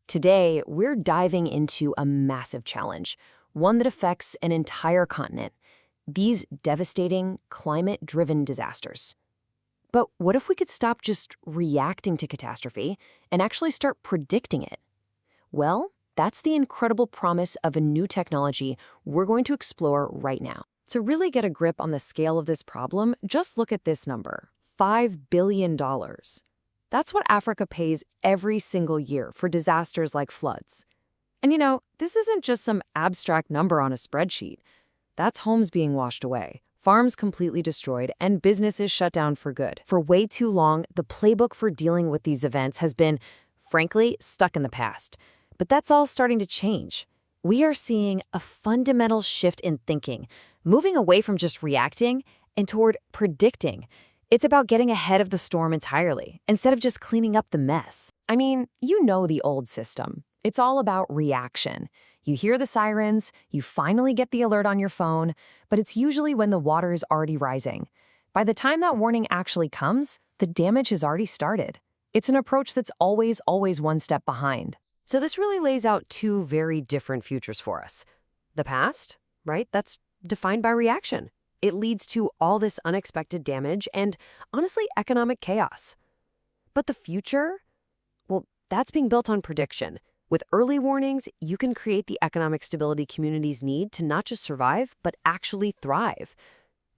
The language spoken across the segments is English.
Today, we're diving into a massive challenge, one that affects an entire continent: these devastating, climate-driven disasters. But what if we could stop just reacting to catastrophe and actually start predicting it? Well, that's the incredible promise of a new technology we're going to explore right now. To really get a grip on the scale of this problem, just look at this number: $5 billion. That's what Africa pays every single year for disasters like floods. And this isn't just some abstract number on a spreadsheet. That's homes being washed away, farms completely destroyed, and businesses shut down for good. For way too long, the playbook for dealing with these events has been, frankly, stuck in the past. But that's all starting to change. We are seeing a fundamental shift in thinking, moving away from just reacting and toward predicting. It's about getting ahead of the storm entirely, instead of just cleaning up the mess. I mean, you know the old system. It's all about reaction. You hear the sirens, you finally get the alert on your phone, but it's usually when the water is already rising. By the time that warning actually comes, the damage has already started. It's an approach that's always one step behind. So this really lays out two very different futures for us. The past, right? That's defined by reaction. It leads to all this unexpected damage and, honestly, economic chaos. But the future? Well, that's being built on prediction. With early warnings, you can create the economic stability communities need to not just survive, but actually thrive.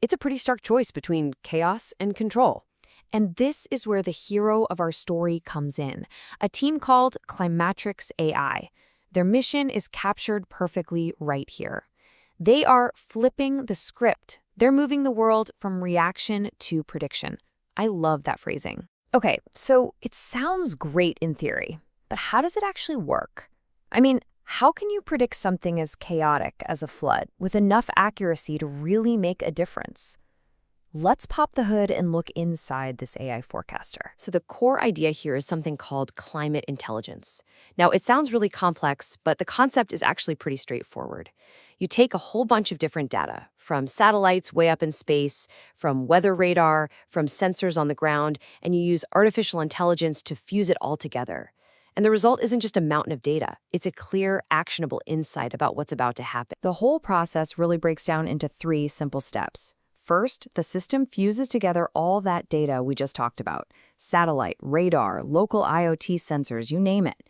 It's a pretty stark choice between chaos and control. And this is where the hero of our story comes in, a team called Climatrix AI. Their mission is captured perfectly right here. They are flipping the script. They're moving the world from reaction to prediction. I love that phrasing. Okay, so it sounds great in theory, but how does it actually work? I mean, how can you predict something as chaotic as a flood with enough accuracy to really make a difference? Let's pop the hood and look inside this AI forecaster. So the core idea here is something called climate intelligence. Now, it sounds really complex, but the concept is actually pretty straightforward. You take a whole bunch of different data, from satellites way up in space, from weather radar, from sensors on the ground, and you use artificial intelligence to fuse it all together. And the result isn't just a mountain of data. It's a clear, actionable insight about what's about to happen. The whole process really breaks down into 3 simple steps. First, the system fuses together all that data we just talked about: satellite, radar, local IoT sensors, you name it.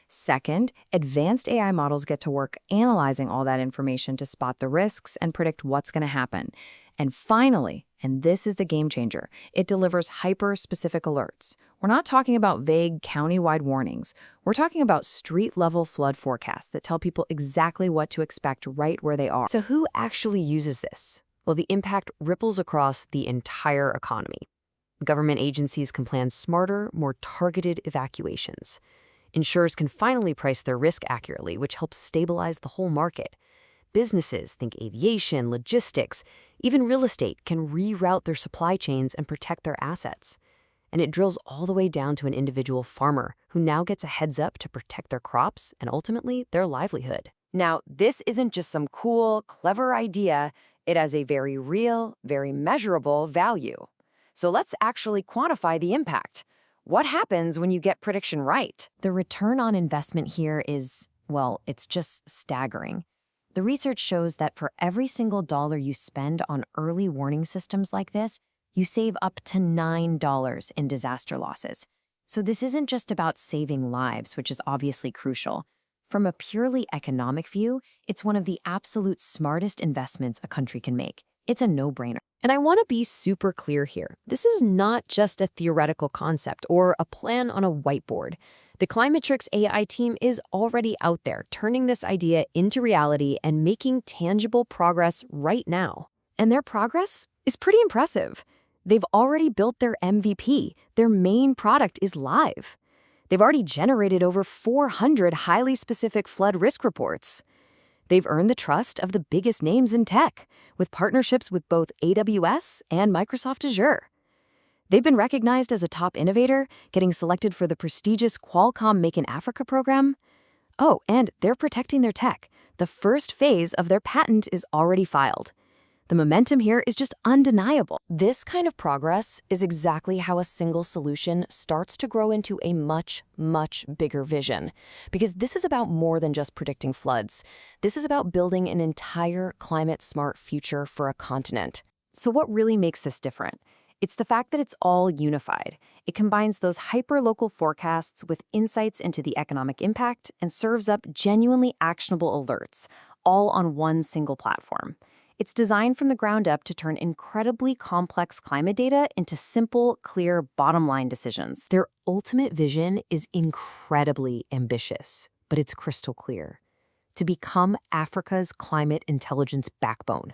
Second, advanced AI models get to work analyzing all that information to spot the risks and predict what's going to happen. And finally, and this is the game changer, it delivers hyper-specific alerts. We're not talking about vague county-wide warnings. We're talking about street-level flood forecasts that tell people exactly what to expect right where they are. So who actually uses this? Well, the impact ripples across the entire economy. Government agencies can plan smarter, more targeted evacuations. Insurers can finally price their risk accurately, which helps stabilize the whole market. Businesses, think aviation, logistics, even real estate, can reroute their supply chains and protect their assets. And it drills all the way down to an individual farmer who now gets a heads up to protect their crops and ultimately their livelihood. Now, this isn't just some cool, clever idea. It has a very real, very measurable value. So let's actually quantify the impact. What happens when you get prediction right? The return on investment here is, well, it's just staggering. The research shows that for every single dollar you spend on early warning systems like this, you save up to $9 in disaster losses. So this isn't just about saving lives, which is obviously crucial. From a purely economic view, it's one of the absolute smartest investments a country can make. It's a no-brainer. And I want to be super clear here. This is not just a theoretical concept or a plan on a whiteboard. The Climatrix AI team is already out there turning this idea into reality and making tangible progress right now. And their progress is pretty impressive. They've already built their MVP. Their main product is live. They've already generated over 400 highly specific flood risk reports. They've earned the trust of the biggest names in tech, with partnerships with both AWS and Microsoft Azure. They've been recognized as a top innovator, getting selected for the prestigious Qualcomm Make in Africa program. Oh, and they're protecting their tech. The first phase of their patent is already filed. The momentum here is just undeniable. This kind of progress is exactly how a single solution starts to grow into a much, much bigger vision. Because this is about more than just predicting floods. This is about building an entire climate-smart future for a continent. So what really makes this different? It's the fact that it's all unified. It combines those hyperlocal forecasts with insights into the economic impact and serves up genuinely actionable alerts, all on one single platform. It's designed from the ground up to turn incredibly complex climate data into simple, clear, bottom-line decisions. Their ultimate vision is incredibly ambitious, but it's crystal clear: to become Africa's climate intelligence backbone.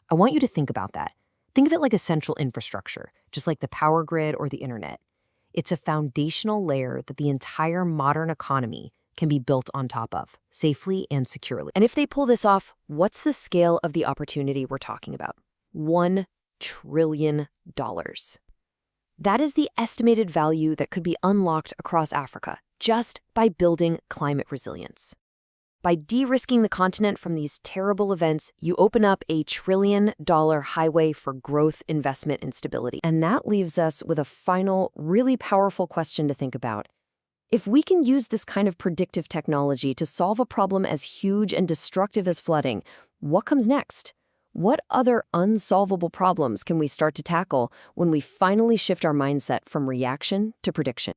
I want you to think about that. Think of it like essential infrastructure, just like the power grid or the internet. It's a foundational layer that the entire modern economy can be built on top of, safely and securely. And if they pull this off, what's the scale of the opportunity we're talking about? $1 trillion. That is the estimated value that could be unlocked across Africa just by building climate resilience. By de-risking the continent from these terrible events, you open up a $1 trillion highway for growth, investment, and stability. And that leaves us with a final, really powerful question to think about. If we can use this kind of predictive technology to solve a problem as huge and destructive as flooding, what comes next? What other unsolvable problems can we start to tackle when we finally shift our mindset from reaction to prediction?